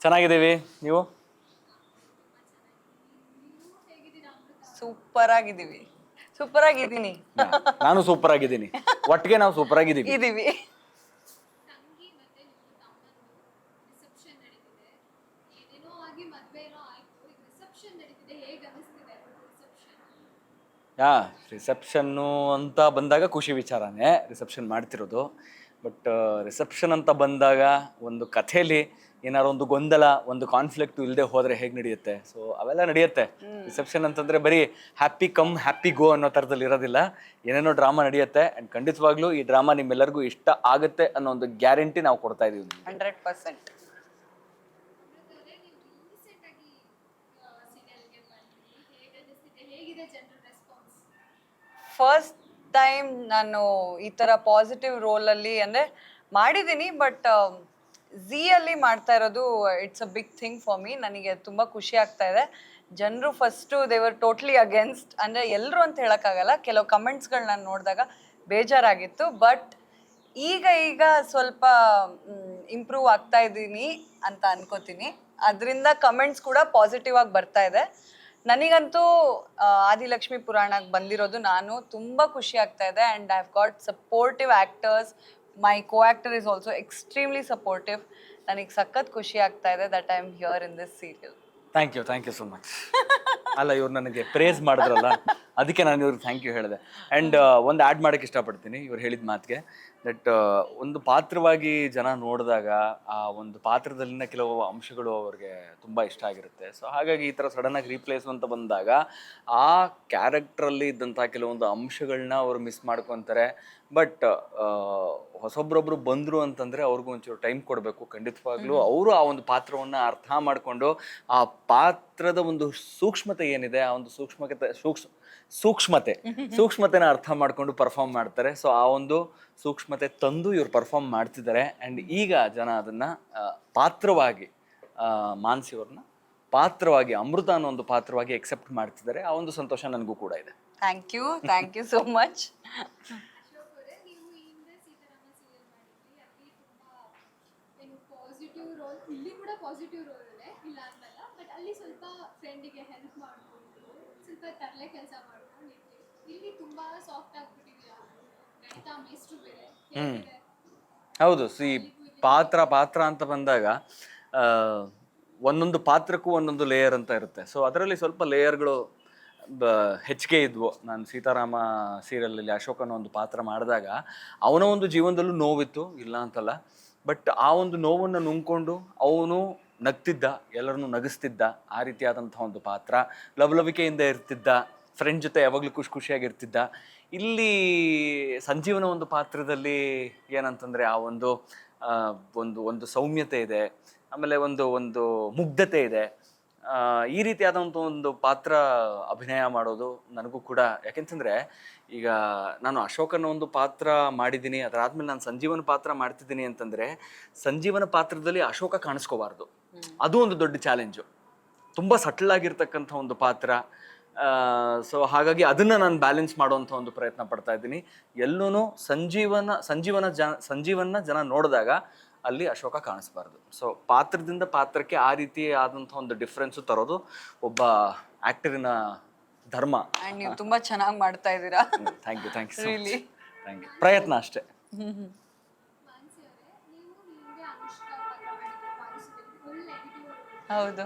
ಚೆನ್ನಾಗಿದ್ದೀವಿ. ನೀವು? ಸೂಪರ್ ಆಗಿದ್ದೀವಿ. ಸೂಪರ್ ಆಗಿದ್ದೀನಿ. ನಾನು ಸೂಪರ್ ಆಗಿದ್ದೀನಿ. ಒಟ್ಟಿಗೆ ನಾವು ಸೂಪರ್ ಆಗಿದ್ದೀವಿ. ಇದೀವಿ. ರಿಸೆಪ್ಷನ್ನು ಅಂತ ಬಂದಾಗ ಖುಷಿ ವಿಚಾರನೇ ರಿಸೆಪ್ಷನ್ ಮಾಡ್ತಿರೋದು. ಬಟ್ ರಿಸೆಪ್ಷನ್ ಅಂತ ಬಂದಾಗ ಒಂದು ಕಥೆಯಲ್ಲಿ ಏನಾದ್ರು ಒಂದು ಗೊಂದಲ, ಒಂದು ಕಾನ್ಫ್ಲಿಕ್ಟ್ ಇಲ್ಲದೆ ಹೋದರೆ ಹೇಗೆ ನಡೆಯುತ್ತೆ? ಸೊ ಅವೆಲ್ಲ ನಡೆಯುತ್ತೆ. ರಿಸೆಪ್ಷನ್ ಅಂತಂದರೆ ಬರೀ ಹ್ಯಾಪಿ ಕಮ್ ಹ್ಯಾಪಿ ಗೋ ಅನ್ನೋ ಥರದಲ್ಲಿ ಇರೋದಿಲ್ಲ. ಏನೇನೋ ಡ್ರಾಮಾ ನಡೆಯುತ್ತೆ. ಆ್ಯಂಡ್ ಖಂಡಿತವಾಗ್ಲೂ ಈ ಡ್ರಾಮಾ ನಿಮ್ಮೆಲ್ಲರಿಗೂ ಇಷ್ಟ ಆಗುತ್ತೆ ಅನ್ನೋ ಒಂದು ಗ್ಯಾರಂಟಿ ನಾವು ಕೊಡ್ತಾ ಇದ್ದೀವಿ. 100%. ಫಸ್ಟ್ ಟೈಮ್ ನಾನು ಈ ಥರ ಪಾಸಿಟಿವ್ ರೋಲಲ್ಲಿ ಅಂದರೆ ಮಾಡಿದ್ದೀನಿ, ಬಟ್ ಝೀಯಲ್ಲಿ ಮಾಡ್ತಾ ಇರೋದು it's a big thing for me. ನನಗೆ ತುಂಬ ಖುಷಿ ಆಗ್ತಾ ಇದೆ. ಜನರು ಫಸ್ಟು ದೇವರ್ ಟೋಟ್ಲಿ ಅಗೇನ್ಸ್ಟ್, ಅಂದರೆ ಎಲ್ಲರೂ ಅಂತ ಹೇಳೋಕ್ಕಾಗಲ್ಲ, ಕೆಲವು ಕಮೆಂಟ್ಸ್ಗಳು ನಾನು ನೋಡಿದಾಗ ಬೇಜಾರಾಗಿತ್ತು. ಬಟ್ ಈಗ ಸ್ವಲ್ಪ ಇಂಪ್ರೂವ್ ಆಗ್ತಾ ಇದ್ದೀನಿ ಅಂತ ಅನ್ಕೋತೀನಿ. ಅದರಿಂದ ಕಮೆಂಟ್ಸ್ ಕೂಡ ಪಾಸಿಟಿವ್ ಆಗಿ ಬರ್ತಾ ಇದೆ. ನನಗಂತೂ ಆದಿಲಕ್ಷ್ಮಿ ಪುರಾಣಕ್ಕೆ ಬಂದಿರೋದು ನಾನು ತುಂಬ ಖುಷಿ ಆಗ್ತಾ ಇದೆ. And I have got supportive actors. My co actor is also extremely supportive. ನನಗೆ ಸಖತ್ ಖುಷಿ ಆಗ್ತಾ ಇದೆ that I am here in this serial. Thank you so much. ಅಲ್ಲ, ಇವ್ರು ನನಗೆ ಪ್ರೇಸ್ ಮಾಡಿದ್ರಲ್ಲ, ಅದಕ್ಕೆ ನಾನು ಇವ್ರಿಗೆ ಥ್ಯಾಂಕ್ ಯು ಹೇಳಿದೆ. ಆ್ಯಂಡ್ ಒಂದು ಆ್ಯಡ್ ಮಾಡೋಕ್ಕೆ ಇಷ್ಟಪಡ್ತೀನಿ ಇವ್ರು ಹೇಳಿದ ಮಾತಿಗೆ. ದಟ್ ಒಂದು ಪಾತ್ರವಾಗಿ ಜನ ನೋಡಿದಾಗ ಆ ಒಂದು ಪಾತ್ರದಲ್ಲಿನ ಕೆಲವು ಅಂಶಗಳು ಅವ್ರಿಗೆ ತುಂಬ ಇಷ್ಟ ಆಗಿರುತ್ತೆ. ಸೊ ಹಾಗಾಗಿ ಈ ಥರ ಸಡನ್ನಾಗಿ ರೀಪ್ಲೇಸ್ ಅಂತ ಬಂದಾಗ ಆ ಕ್ಯಾರೆಕ್ಟ್ರಲ್ಲಿ ಇದ್ದಂಥ ಕೆಲವೊಂದು ಅಂಶಗಳನ್ನ ಅವರು ಮಿಸ್ ಮಾಡ್ಕೊತಾರೆ. ಬಟ್ ಹೊಸೊಬ್ಬರೊಬ್ಬರು ಬಂದರು ಅಂತಂದರೆ ಅವ್ರಿಗೂ ಒಂಚೂರು ಟೈಮ್ ಕೊಡಬೇಕು. ಖಂಡಿತವಾಗ್ಲೂ ಅವರು ಆ ಒಂದು ಪಾತ್ರವನ್ನು ಅರ್ಥ ಮಾಡಿಕೊಂಡು ಆ ಪಾತ್ರದ ಒಂದು ಸೂಕ್ಷ್ಮತೆ ಏನಿದೆ, ಆ ಒಂದು ಸೂಕ್ಷ್ಮತೆನ ಅರ್ಥ ಮಾಡಿಕೊಂಡು ಪರ್ಫಾರ್ಮ್ ಮಾಡ್ತಾರೆ. ಸೊ ಆ ಒಂದು ಸೂಕ್ಷ್ಮತೆ ತಂದು ಇವ್ರು ಪರ್ಫಾರ್ಮ್ ಮಾಡ್ತಿದ್ದಾರೆ. ಆ್ಯಂಡ್ ಈಗ ಜನ ಅದನ್ನು ಪಾತ್ರವಾಗಿ ಮಾನಸಿಯವ್ರನ್ನ ಪಾತ್ರವಾಗಿ, ಅಮೃತ ಅನ್ನೋ ಒಂದು ಪಾತ್ರವಾಗಿ ಎಕ್ಸೆಪ್ಟ್ ಮಾಡ್ತಿದ್ದಾರೆ. ಆ ಒಂದು ಸಂತೋಷ ನನಗೂ ಕೂಡ ಇದೆ. Thank you so much. Positive role ಇಲ್ಲ ಅಂತಲ್ಲ, ಬಟ್ ಅಲ್ಲಿ ಸ್ವಲ್ಪ ಫ್ರೆಂಡಿಗೆ ಹೆಲ್ಪ್ ಮಾಡ್ಕೊಂಡು ಸ್ವಲ್ಪ ತರಲೆ ಕೆಲಸ ಮಾಡ್ಕೊಂಡು ಇಲ್ಲಿ ತುಂಬಾ ಸಾಫ್ಟ್ ಆಗಿಬಿಟ್ಟಿದ್ದೀರಾ. ಮೇಸ್ಟ್ರು ಬೇರೆ. ಹೌದು. ಪಾತ್ರ ಅಂತ ಬಂದಾಗ ಒಂದೊಂದು ಪಾತ್ರಕ್ಕೂ ಒಂದೊಂದು ಲೇಯರ್ ಅಂತ ಇರುತ್ತೆ. ಸೊ ಅದರಲ್ಲಿ ಸ್ವಲ್ಪ ಲೇಯರ್ಗಳು ಹೆಚ್ಚಿಗೆ ಇದ್ವು. ನಾನು ಸೀತಾರಾಮ ಸೀರಿಯಲಲ್ಲಿ ಅಶೋಕನ ಒಂದು ಪಾತ್ರ ಮಾಡಿದಾಗ ಅವನ ಒಂದು ಜೀವನದಲ್ಲೂ ನೋವಿತ್ತು, ಇಲ್ಲ ಅಂತಲ್ಲ. ಬಟ್ ಆ ಒಂದು ನೋವನ್ನು ನುಂಗ್ಕೊಂಡು ಅವನು ನಗ್ತಿದ್ದ, ಎಲ್ಲರನ್ನೂ ನಗಿಸ್ತಿದ್ದ. ಆ ರೀತಿಯಾದಂಥ ಒಂದು ಪಾತ್ರ. ಲವಲವಿಕೆಯಿಂದ ಇರ್ತಿದ್ದ, ಫ್ರೆಂಡ್ ಜೊತೆ ಯಾವಾಗಲೂ ಖುಷಿಯಾಗಿರ್ತಿದ್ದ. ಇಲ್ಲಿ ಸಂಜೀವನ ಒಂದು ಪಾತ್ರದಲ್ಲಿ ಏನಂತಂದರೆ ಆ ಒಂದು ಒಂದು ಸೌಮ್ಯತೆ ಇದೆ, ಆಮೇಲೆ ಒಂದು ಮುಗ್ಧತೆ ಇದೆ. ಈ ರೀತಿಯಾದಂಥ ಒಂದು ಪಾತ್ರ ಅಭಿನಯ ಮಾಡೋದು ನನಗೂ ಕೂಡ, ಯಾಕೆಂತಂದರೆ ಈಗ ನಾನು ಅಶೋಕನ ಒಂದು ಪಾತ್ರ ಮಾಡಿದ್ದೀನಿ, ಅದರಾದ್ಮೇಲೆ ನಾನು ಸಂಜೀವನ ಪಾತ್ರ ಮಾಡ್ತಿದ್ದೀನಿ ಅಂತಂದರೆ ಸಂಜೀವನ ಪಾತ್ರದಲ್ಲಿ ಅಶೋಕ ಕಾಣಿಸ್ಕೋಬಾರ್ದು. ಅದು ಒಂದು ದೊಡ್ಡ ಚಾಲೆಂಜು. ತುಂಬ ಸಟಲ್ ಆಗಿರ್ತಕ್ಕಂಥ ಒಂದು ಪಾತ್ರ. ಸೊ ಹಾಗಾಗಿ ಅದನ್ನು ನಾನು ಬ್ಯಾಲೆನ್ಸ್ ಮಾಡುವಂಥ ಒಂದು ಪ್ರಯತ್ನ ಪಡ್ತಾ ಇದ್ದೀನಿ. ಎಲ್ಲೂ ಸಂಜೀವನ ಜನ ನೋಡಿದಾಗ ಅಲ್ಲಿ ಅಶೋಕ ಕಾಣಿಸ್ಬಾರ್ದು. ಸೊ ಪಾತ್ರದಿಂದ ಪಾತ್ರಕ್ಕೆ ಆ ರೀತಿ ಆದಂಥ ಒಂದು ಡಿಫ್ರೆನ್ಸು ತರೋದು ಒಬ್ಬ ಆ್ಯಕ್ಟರಿನ ಧರ್ಮ. ಆ್ಯಂಡ್ ನೀವು ತುಂಬ ಚೆನ್ನಾಗಿ ಮಾಡ್ತಾ ಇದ್ದೀರಾ. Thank you thank you. ಪ್ರಯತ್ನ ಅಷ್ಟೇ. ಹೌದು,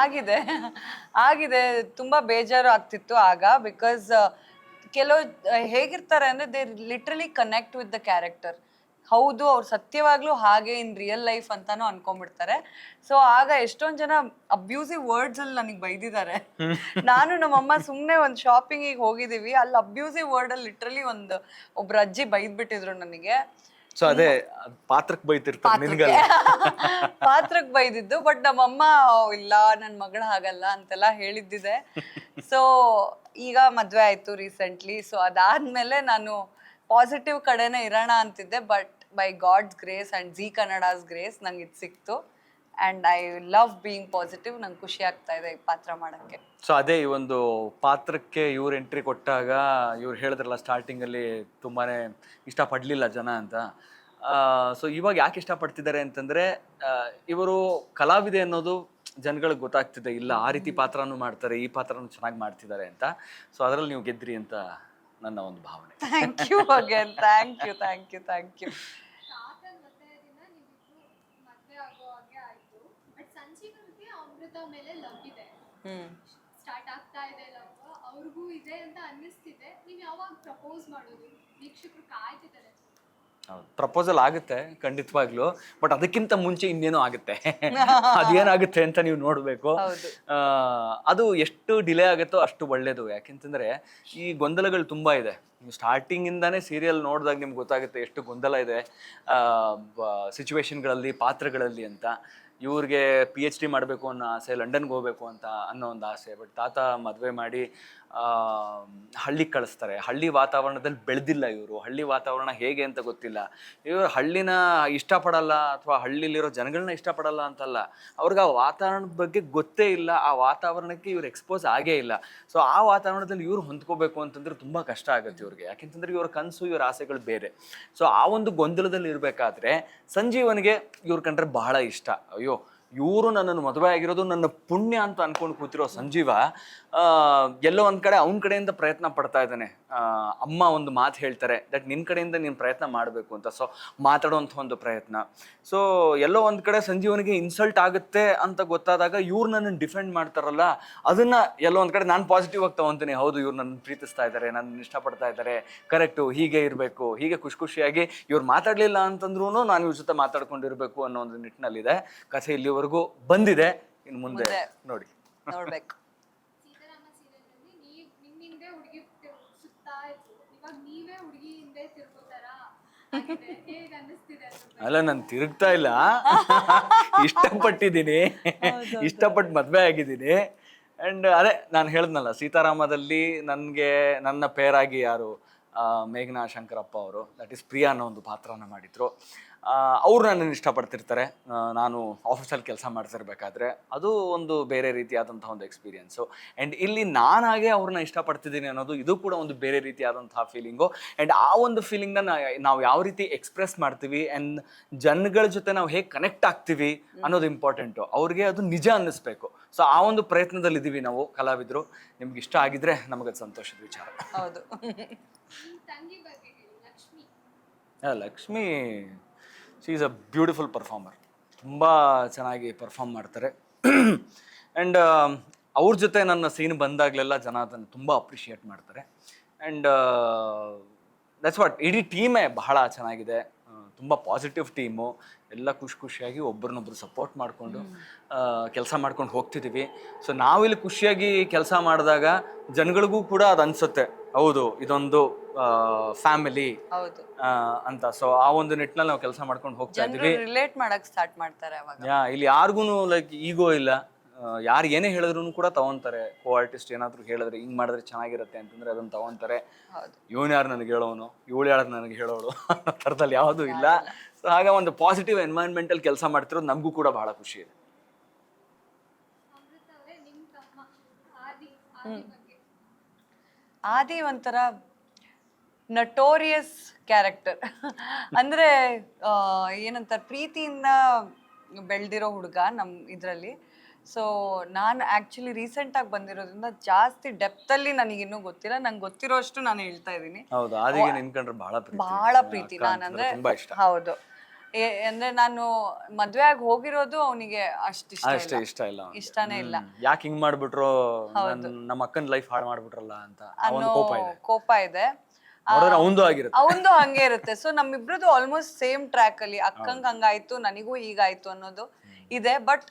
ಆಗಿದೆ. ತುಂಬ ಬೇಜಾರು ಆಗ್ತಿತ್ತು ಆಗ. ಬಿಕಾಸ್ ಕೆಲವು ಹೇಗಿರ್ತಾರೆ ಅಂದರೆ they literally connect with the character. ಹೌದು, ಅವ್ರು ಸತ್ಯವಾಗ್ಲೂ ಹಾಗೆ ಇನ್ ರಿಯಲ್ ಲೈಫ್ ಅಂತಾನು ಅನ್ಕೊಂಡ್ಬಿಡ್ತಾರೆ. ಸೊ ಆಗ ಎಷ್ಟೊಂದು ಜನ ಅಬ್ಯೂಸಿವ್ ವರ್ಡ್ಸ್ ಅಲ್ಲಿ ನನಗೆ ಬೈದಿದ್ದಾರೆ. ನಾನು ನಮ್ಮಮ್ಮ ಸುಮ್ಮನೆ ಒಂದು ಶಾಪಿಂಗಿಗೆ ಹೋಗಿದ್ದೀವಿ, ಅಲ್ಲಿ ಅಬ್ಯೂಸಿವ್ ವರ್ಡ್ ಅಲ್ಲಿ ಲಿಟ್ರಲಿ ಒಬ್ರು ಅಜ್ಜಿ ಬೈದ್ಬಿಟ್ಟಿದ್ರು ನನಗೆ. ಸೊ ಅದೇ ಪಾತ್ರಕ್ಕೆ ಬೈತಿರ್ತಾರೆ, ಪಾತ್ರಕ್ಕೆ ಬೈದಿದ್ದು. ಬಟ್ ನಮ್ಮಮ್ಮ ಇಲ್ಲ ನನ್ನ ಮಗಳ ಹಾಗಲ್ಲ ಅಂತೆಲ್ಲ ಹೇಳಿದ್ದಿದೆ. ಸೊ ಈಗ ಮದುವೆ ಆಯ್ತು ರೀಸೆಂಟ್ಲಿ. ಸೊ ಅದಾದ್ಮೇಲೆ ನಾನು ಪಾಸಿಟಿವ್ ಕಡೆನೇ ಇರೋಣ ಅಂತಿದ್ದೆ. But by God's grace and Zee Kannada's grace ನಂಗೆ ಇದು ಸಿಕ್ತು. And I love being positive. ನಂಗೆ ಖುಷಿ ಆಗ್ತಾ ಇದೆ ಈ ಪಾತ್ರ ಮಾಡೋಕ್ಕೆ. ಸೊ ಅದೇ ಈ ಒಂದು ಪಾತ್ರಕ್ಕೆ ಇವ್ರು ಎಂಟ್ರಿ ಕೊಟ್ಟಾಗ ಇವ್ರು ಹೇಳಿದ್ರಲ್ಲ ಸ್ಟಾರ್ಟಿಂಗಲ್ಲಿ ತುಂಬಾ ಇಷ್ಟಪಡಲಿಲ್ಲ ಜನ ಅಂತ. ಸೊ ಇವಾಗ ಯಾಕೆ ಇಷ್ಟಪಡ್ತಿದ್ದಾರೆ ಅಂತಂದರೆ ಇವರು ಕಲಾವಿದೆ ಅನ್ನೋದು ಜನಗಳಿಗೆ ಗೊತ್ತಾಗ್ತಿದೆ, ಇಲ್ಲ ಆ ರೀತಿ ಪಾತ್ರನೂ ಮಾಡ್ತಾರೆ, ಈ ಪಾತ್ರನೂ ಚೆನ್ನಾಗಿ ಮಾಡ್ತಿದ್ದಾರೆ ಅಂತ. ಸೊ ಅದರಲ್ಲಿ ನೀವು ಗೆದ್ರಿ ಅಂತ ನನ್ನ ಒಂದು ಭಾವನೆ. Thank you again, thank you, thank you, thank you. ಕಾಕನ್ ಮದುವೆಯಿಂದ ನೀವಿಬ್ರು ಮದುವೆ ಆಗೋ ಹಾಗೆ ಆಯ್ತು. ಬಟ್ ಸಂಜೀವನಿಗೆ ಅಮೃತ ಮೇಲೆ ಲವ್ ಇದೆ, ಸ್ಟಾರ್ಟ್ ಆಗ್ತಾ ಇದೆ ಲವ್, ಅವ್ರಿಗೂ ಇದೆ ಅಂತ ಅನ್ನಿಸ್ತಿದೆ. ನೀವು ಯಾವಾಗ ಪ್ರಪೋಸ್ ಮಾಡೋದು? ವೀಕ್ಷಕರು ಕಾಯ್ತಿದ್ದಾರೆ. ಹೌದು, ಪ್ರಪೋಸಲ್ ಆಗುತ್ತೆ ಖಂಡಿತವಾಗ್ಲೂ, ಬಟ್ ಅದಕ್ಕಿಂತ ಮುಂಚೆ ಇನ್ನೇನೋ ಆಗುತ್ತೆ. ಅದೇನಾಗುತ್ತೆ ಅಂತ ನೀವು ನೋಡಬೇಕು. ಅದು ಎಷ್ಟು ಡಿಲೇ ಆಗುತ್ತೋ ಅಷ್ಟು ಒಳ್ಳೇದು. ಯಾಕೆಂತಂದ್ರೆ ಈ ಗೊಂದಲಗಳು ತುಂಬಾ ಇದೆ. ನೀವು ಸ್ಟಾರ್ಟಿಂಗಿಂದಾನೇ ಸೀರಿಯಲ್ ನೋಡಿದಾಗ ನಿಮ್ಗೆ ಗೊತ್ತಾಗುತ್ತೆ ಎಷ್ಟು ಗೊಂದಲ ಇದೆ ಸಿಚುವೇಶನ್ಗಳಲ್ಲಿ, ಪಾತ್ರಗಳಲ್ಲಿ ಅಂತ. ಇವ್ರಿಗೆ PhD ಮಾಡಬೇಕು ಅನ್ನೋ ಆಸೆ, ಲಂಡನ್ಗೆ ಹೋಗ್ಬೇಕು ಅಂತ ಅನ್ನೋ ಒಂದು ಆಸೆ. ಬಟ್ ತಾತ ಮದುವೆ ಮಾಡಿ ಹಳ್ಳಿಗೆ ಕಳಿಸ್ತಾರೆ. ಹಳ್ಳಿ ವಾತಾವರಣದಲ್ಲಿ ಬೆಳೆದಿಲ್ಲ ಇವರು, ಹಳ್ಳಿ ವಾತಾವರಣ ಹೇಗೆ ಅಂತ ಗೊತ್ತಿಲ್ಲ. ಇವರು ಹಳ್ಳಿನ ಇಷ್ಟಪಡಲ್ಲ ಅಥವಾ ಹಳ್ಳಿಲಿರೋ ಜನಗಳನ್ನ ಇಷ್ಟಪಡಲ್ಲ ಅಂತಲ್ಲ, ಅವ್ರಿಗೆ ಆ ವಾತಾವರಣದ ಬಗ್ಗೆ ಗೊತ್ತೇ ಇಲ್ಲ, ಆ ವಾತಾವರಣಕ್ಕೆ ಇವ್ರು ಎಕ್ಸ್ಪೋಸ್ ಆಗೇ ಇಲ್ಲ. ಸೊ ಆ ವಾತಾವರಣದಲ್ಲಿ ಇವ್ರು ಹೊಂದ್ಕೋಬೇಕು ಅಂತಂದ್ರೆ ತುಂಬ ಕಷ್ಟ ಆಗುತ್ತೆ ಇವ್ರಿಗೆ. ಯಾಕೆಂತಂದ್ರೆ ಇವ್ರ ಕನಸು, ಇವ್ರ ಆಸೆಗಳು ಬೇರೆ. ಸೊ ಆ ಒಂದು ಗೊಂದಲದಲ್ಲಿ ಇರಬೇಕಾದ್ರೆ ಸಂಜೀವನಿಗೆ ಇವ್ರು ಕಂಡ್ರೆ ಬಹಳ ಇಷ್ಟ. ಅಯ್ಯೋ, ಇವರು ನನ್ನನ್ನು ಮದುವೆ ಆಗಿರೋದು ನನ್ನ ಪುಣ್ಯ ಅಂತ ಅನ್ಕೊಂಡು ಕೂತಿರೋ ಸಂಜೀವ ಎಲ್ಲೋ ಒಂದು ಕಡೆ ಅವನ ಕಡೆಯಿಂದ ಪ್ರಯತ್ನ ಪಡ್ತಾ ಇದ್ದಾನೆ. ಅಮ್ಮ ಒಂದು ಮಾತು ಹೇಳ್ತಾರೆ, ದಟ್ ನಿನ್ನ ಕಡೆಯಿಂದ ನೀನು ಪ್ರಯತ್ನ ಮಾಡಬೇಕು ಅಂತ. ಸೊ ಮಾತಾಡೋವಂಥ ಒಂದು ಪ್ರಯತ್ನ. ಸೊ ಎಲ್ಲೋ ಒಂದು ಕಡೆ ಸಂಜೀವನಿಗೆ ಇನ್ಸಲ್ಟ್ ಆಗುತ್ತೆ ಅಂತ ಗೊತ್ತಾದಾಗ ಇವ್ರು ನನ್ನನ್ನು ಡಿಫೆಂಡ್ ಮಾಡ್ತಾರಲ್ಲ, ಅದನ್ನ ಎಲ್ಲೋ ಒಂದು ಕಡೆ ನಾನು ಪಾಸಿಟಿವ್ ಆಗಿ ತಗೊಂತೀನಿ. ಹೌದು, ಇವ್ರು ನನ್ನ ಪ್ರೀತಿಸ್ತಾ ಇದ್ದಾರೆ, ನನ್ನ ಇಷ್ಟಪಡ್ತಾ ಇದ್ದಾರೆ, ಕರೆಕ್ಟು, ಹೀಗೆ ಇರಬೇಕು, ಹೀಗೆ ಖುಷಿಯಾಗಿ ಇವ್ರು ಮಾತಾಡಲಿಲ್ಲ ಅಂತಂದ್ರೂ ನಾನು ಇವ್ರ ಜೊತೆ ಮಾತಾಡ್ಕೊಂಡಿರ್ಬೇಕು ಅನ್ನೋ ಒಂದು ನಿಟ್ಟಿನಲ್ಲಿದೆ. ಕಥೆ ಇಲ್ಲಿವರೆಗೂ ಬಂದಿದೆ, ಇನ್ನು ಮುಂದೆ ನೋಡಿ ನೋಡ್ಬೇಕು. ಸೀತಾರಾಮ ಸೀರಿಯಲ್ ಅಲ್ಲಿ ನಿಮ್ಮಿಂದೆ ಹುಡುಗಿ ಸುತ್ತಾ ಇತ್ತು, ಇವಾಗ ನೀವೇ ಹುಡುಗಿ ಹಿಂದೆ ತಿರ್ಗೋತಾರಾ ಆಗಿದೆ. ಹೇಗೆ ಅನ್ನಿಸ್ತಿದೆ ಅದ್ರ? ಅಲ್ಲ, ನಾನು ತಿರುಗ್ತಾ ಇಲ್ಲ, ಇಷ್ಟಪಟ್ಟಿದ್ದೀನಿ, ಇಷ್ಟಪಟ್ಟು ಮದುವೆ ಆಗಿದ್ದೀನಿ. ಆ್ಯಂಡ್ ಅದೇ ನಾನು ಹೇಳಿದ್ನಲ್ಲ, ಸೀತಾರಾಮದಲ್ಲಿ ನನಗೆ ನನ್ನ ಪೇರಾಗಿ ಯಾರು ಮೇಘನಾ ಶಂಕರಪ್ಪ ಅವರು, ದಟ್ ಈಸ್ ಪ್ರಿಯಾ ಅನ್ನೋ ಒಂದು ಪಾತ್ರನ ಮಾಡಿದ್ರು. ಅವ್ರು ನನ್ನನ್ನು ಇಷ್ಟಪಡ್ತಿರ್ತಾರೆ. ನಾನು ಆಫೀಸಲ್ಲಿ ಕೆಲಸ ಮಾಡ್ತಿರ್ಬೇಕಾದ್ರೆ ಅದು ಒಂದು ಬೇರೆ ರೀತಿಯಾದಂಥ ಒಂದು ಎಕ್ಸ್ಪೀರಿಯೆನ್ಸು. ಆ್ಯಂಡ್ ಇಲ್ಲಿ ನಾನಾಗೆ ಅವ್ರನ್ನ ಇಷ್ಟಪಡ್ತಿದ್ದೀನಿ ಅನ್ನೋದು ಇದು ಕೂಡ ಒಂದು ಬೇರೆ ರೀತಿಯಾದಂಥ ಫೀಲಿಂಗು. ಆ್ಯಂಡ್ ಆ ಒಂದು ಫೀಲಿಂಗ್ನ ನಾವು ಯಾವ ರೀತಿ ಎಕ್ಸ್ಪ್ರೆಸ್ ಮಾಡ್ತೀವಿ ಆ್ಯಂಡ್ ಜನಗಳ ಜೊತೆ ನಾವು ಹೇಗೆ ಕನೆಕ್ಟ್ ಆಗ್ತೀವಿ ಅನ್ನೋದು ಇಂಪಾರ್ಟೆಂಟು. ಅವ್ರಿಗೆ ಅದು ನಿಜ ಅನ್ನಿಸ್ಬೇಕು. ಸೊ ಆ ಒಂದು ಪ್ರಯತ್ನದಲ್ಲಿ ಇದ್ದೀವಿ ನಾವು ಕಲಾವಿದರು. ನಿಮ್ಗೆ ಇಷ್ಟ ಆಗಿದ್ರೆ ನಮಗದು ಸಂತೋಷದ ವಿಚಾರ. ಹೌದು. ತಂಗಿ ಬಗ್ಗೆ ಹೇಳಿ, Lakshmi. Lakshmi, she is a beautiful performer. ತುಂಬ ಚೆನ್ನಾಗಿ ಪರ್ಫಾರ್ಮ್ ಮಾಡ್ತಾರೆ. ಆ್ಯಂಡ್ ಅವ್ರ ಜೊತೆ ನನ್ನ ಸೀನ್ ಬಂದಾಗಲೆಲ್ಲ ಜನ ಅದನ್ನು ತುಂಬ ಅಪ್ರಿಷಿಯೇಟ್ ಮಾಡ್ತಾರೆ. ಆ್ಯಂಡ್ ದಟ್ಸ್ ವಾಟ್, ಇಡೀ ಟೀಮೇ ಬಹಳ ಚೆನ್ನಾಗಿದೆ. ತುಂಬ ಪಾಸಿಟಿವ್ ಟೀಮು, ಎಲ್ಲ ಖುಷಿಯಾಗಿ ಒಬ್ರನ್ನೊಬ್ರು ಸಪೋರ್ಟ್ ಮಾಡಿಕೊಂಡು ಕೆಲಸ ಮಾಡ್ಕೊಂಡು ಹೋಗ್ತಿದ್ದೀವಿ. ಸೊ ನಾವಿಲ್ಲಿ ಖುಷಿಯಾಗಿ ಕೆಲಸ ಮಾಡಿದಾಗ ಜನಗಳಿಗೂ ಕೂಡ ಅದು ಅನಿಸುತ್ತೆ, ಹೌದು ಇದೊಂದು ಫ್ಯಾಮಿಲಿ ಅಂತ. ಸೊ ಆ ಒಂದು ನಿಟ್ಟಿನಲ್ಲಿ ನಾವು ಕೆಲಸ ಮಾಡ್ಕೊಂಡು ಹೋಗ್ತಾ ಇದ್ದೀವಿ. ರಿಲೇಟ್ ಮಾಡಕ್ ಸ್ಟಾರ್ಟ್ ಮಾಡ್ತಾರೆ ಅವಾಗ. ಇಲ್ಲಿ ಯಾರಿಗೂ ಲೈಕ್ ಈಗೋ ಇಲ್ಲ, ಯಾರು ಏನೇ ಹೇಳಿದ್ರು ಕೂಡ ತಗೊಂತಾರೆ. ಕೋ ಆರ್ಟಿಸ್ಟ್ ಏನಾದರೂ ಹೇಳಿದ್ರೆ ಹಿಂಗೆ ಮಾಡಿದ್ರೆ ಚೆನ್ನಾಗಿರುತ್ತೆ ಅಂತಂದ್ರೆ ಅದನ್ನು ತಗೊಂತಾರೆ. ಇವನು ಯಾರು ನನಗೆ ಹೇಳೋನು, ಇವಳು ಯಾರು ನನಗೆ ಹೇಳೋಳು ಅನ್ನೋ ಥರದಲ್ಲಿ ಯಾವುದೂ ಇಲ್ಲ. ಸೊ ಹಾಗ ಒಂದು ಪಾಸಿಟಿವ್ ಎನ್ವೈರನ್ಮೆಂಟಲ್ಲಿ ಕೆಲಸ ಮಾಡ್ತಿರೋದು ನಮಗೂ ಕೂಡ ಬಹಳ ಖುಷಿ ಇದೆ. ಆದಿ ಒಂಥರ ನಟೋರಿಯಸ್ ಕ್ಯಾರೆಕ್ಟರ್. ಅಂದ್ರೆ ಏನಂತಾರೆ, ಪ್ರೀತಿಯಿಂದ ಬೆಳೆದಿರೋ ಹುಡುಗ ನಮ್ಮ ಇದರಲ್ಲಿ. ಸೊ ನಾನು ಆ್ಯಕ್ಚುಲಿ ರೀಸೆಂಟಾಗಿ ಬಂದಿರೋದ್ರಿಂದ ಜಾಸ್ತಿ ಡೆಪ್ತಲ್ಲಿ ನನಗಿನ್ನೂ ಗೊತ್ತಿಲ್ಲ. ನಂಗೆ ಗೊತ್ತಿರೋ ಅಷ್ಟು ನಾನು ಹೇಳ್ತಾ ಇದ್ದೀನಿ. ಹೌದು, ಆದಿಗೆ ನಿನ್ಕೊಂಡ್ರೆ ಬಹಳ ಪ್ರೀತಿ. ನಾನಂದ್ರೆ ಹೌದು, ಅಂದ್ರೆ ನಾನು ಮದ್ವೆ ಆಗಿ ಹೋಗಿರೋದು ಅವನಿಗೆ ಅಷ್ಟು ಇಷ್ಟನೇ ಇಲ್ಲ. ಯಾಕೆ ಹಿಂಗ್ ಮಾಡ್ಬಿಟ್ರು, ನಮ್ಮ ಅಕ್ಕನ ಲೈಫ್ ಹಾಳು ಮಾಡ್ಬಿಟ್ರಲ್ಲ ಅಂತ ಕೋಪ ಇದೆ. ಅವಂದು ಹಂಗೆ ಇರುತ್ತೆ. ಸೊ ನಮ್ಮಿಬ್ರದ್ದು ಆಲ್ಮೋಸ್ಟ್ ಸೇಮ್ ಟ್ರ್ಯಾಕ್ ಅಲ್ಲಿ, ಅಕ್ಕಂಗ್ ಹಂಗಾಯ್ತು, ನನಗೂ ಹೀಗಾಯ್ತು ಅನ್ನೋದು ಇದೆ. ಬಟ್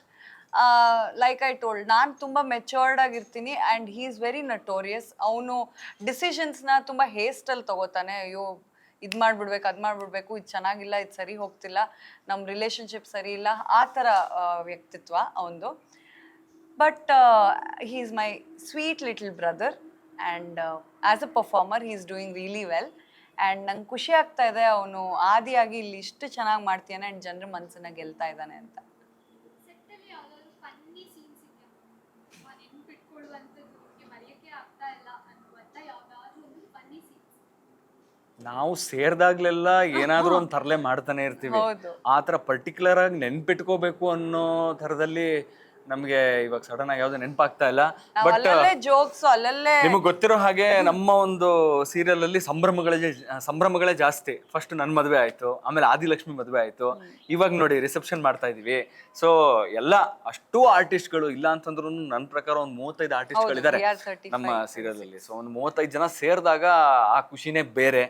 ಲೈಕ್ ಐ ಟೋಲ್ಡ್, ನಾನು ತುಂಬ ಮೆಚೋರ್ಡ್ ಆಗಿರ್ತೀನಿ and he is very notorious. ಅವನು ಡಿಸಿಷನ್ಸ್ನ ತುಂಬ ಹೇಸ್ಟಲ್ಲಿ ತಗೋತಾನೆ. ಅಯ್ಯೋ ಇದು ಮಾಡ್ಬಿಡ್ಬೇಕು, ಅದು ಮಾಡ್ಬಿಡ್ಬೇಕು, ಇದು ಚೆನ್ನಾಗಿಲ್ಲ, ಇದು ಸರಿ ಹೋಗ್ತಿಲ್ಲ, ನಮ್ಮ ರಿಲೇಷನ್ಶಿಪ್ ಸರಿ ಇಲ್ಲ, ಆ ಥರ ವ್ಯಕ್ತಿತ್ವ ಅವನದು. But he is my sweet little brother and as a performer he is doing really well. And ನಂಗೆ ಖುಷಿ ಆಗ್ತಾ ಇದೆ ಅವನು ಆದಿಯಾಗಿ ಇಲ್ಲಿ ಇಷ್ಟು ಚೆನ್ನಾಗಿ ಮಾಡ್ತಾನೆ ಆ್ಯಂಡ್ ಜನರ ಮನಸ್ಸನ್ನ ಗೆಲ್ತಾ ಇದ್ದಾನೆ ಅಂತ. ನಾವು ಸೇರ್ದಾಗ್ಲೆಲ್ಲ ಏನಾದ್ರೂ ಒಂದು ತರಲೆ ಮಾಡ್ತಾನೆ ಇರ್ತೀವಿ. ಹೌದು. ಆ ಥರ ಪರ್ಟಿಕ್ಯುಲರ್ ಆಗಿ ನೆನ್ಪಿಟ್ಕೋಬೇಕು ಅನ್ನೋ ಥರದಲ್ಲಿ ನಮ್ಗೆ ಇವಾಗ ಸಡನ್ ಆಗಿ ಯಾವ್ದು ನೆನಪಾಗ್ತಾ ಇಲ್ಲ. ನಾವ್ ಬಟ್ ಅಲ್ಲಲ್ಲೇ ಜೋಕ್ಸ್ ಅಲ್ಲಲ್ಲೇ ನಿಮಗೆ ಗೊತ್ತಿರೋ ಹಾಗೆ ನಮ್ಮ ಒಂದು ಸೀರಿಯಲ್ ಅಲ್ಲಿ ಸಂಭ್ರಮಗಳೇ ಜಾಸ್ತಿ. ಫಸ್ಟ್ ನನ್ನ ಮದುವೆ ಆಯ್ತು, ಆಮೇಲೆ ಆದಿಲಕ್ಷ್ಮಿ ಮದುವೆ ಆಯ್ತು, ಇವಾಗ ನೋಡಿ ರಿಸೆಪ್ಷನ್ ಮಾಡ್ತಾ ಇದೀವಿ. ಸೊ ಎಲ್ಲ ಅಷ್ಟು ಆರ್ಟಿಸ್ಟ್ಗಳು ಇಲ್ಲ ಅಂತಂದ್ರು ನನ್ನ ಪ್ರಕಾರ ಒಂದು 35 ಆರ್ಟಿಸ್ಟ್ಗಳಿದ್ದಾರೆ we are 35. ನಮ್ಮ ಸೀರಿಯಲ್ ಅಲ್ಲಿ. ಸೊ ಒಂದು 35 ಜನ ಸೇರಿದಾಗ ಆ ಖುಷಿನೇ ಬೇರೆ.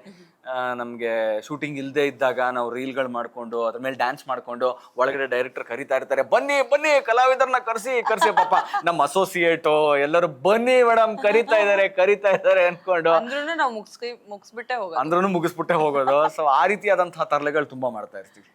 ನಮ್ಗೆ ಶೂಟಿಂಗ್ ಇಲ್ಲದೆ ಇದ್ದಾಗ ನಾವು ರೀಲ್ಗಳು ಮಾಡ್ಕೊಂಡು ಅದ್ರ ಮೇಲೆ ಡ್ಯಾನ್ಸ್ ಮಾಡ್ಕೊಂಡು ಒಳಗಡೆ ಡೈರೆಕ್ಟರ್ ಕರಿತಾ ಇರ್ತಾರೆ, ಬನ್ನಿ ಬನ್ನಿ ಕಲಾವಿದರನ್ನ ಕರ್ಸಿ ಪಾಪ ನಮ್ಮ ಅಸೋಸಿಯೇಟು ಎಲ್ಲರೂ ಬನ್ನಿ ಮೇಡಮ್ ಕರಿತಾ ಇದಾರೆ ಅನ್ಕೊಂಡು ಅಂದ್ರೂ ನಾವು ಮುಗಿಸ್ಬಿಟ್ಟೆ ಹೋಗೋದು. ಅಂದ್ರೂ ಮುಗಿಸ್ಬಿಟ್ಟೆ ಹೋಗೋದು. ಸೊ ಆ ರೀತಿಯಾದಂತಹ ತರಲೆಗಳು ತುಂಬಾ ಮಾಡ್ತಾ ಇರ್ತೀವಿ.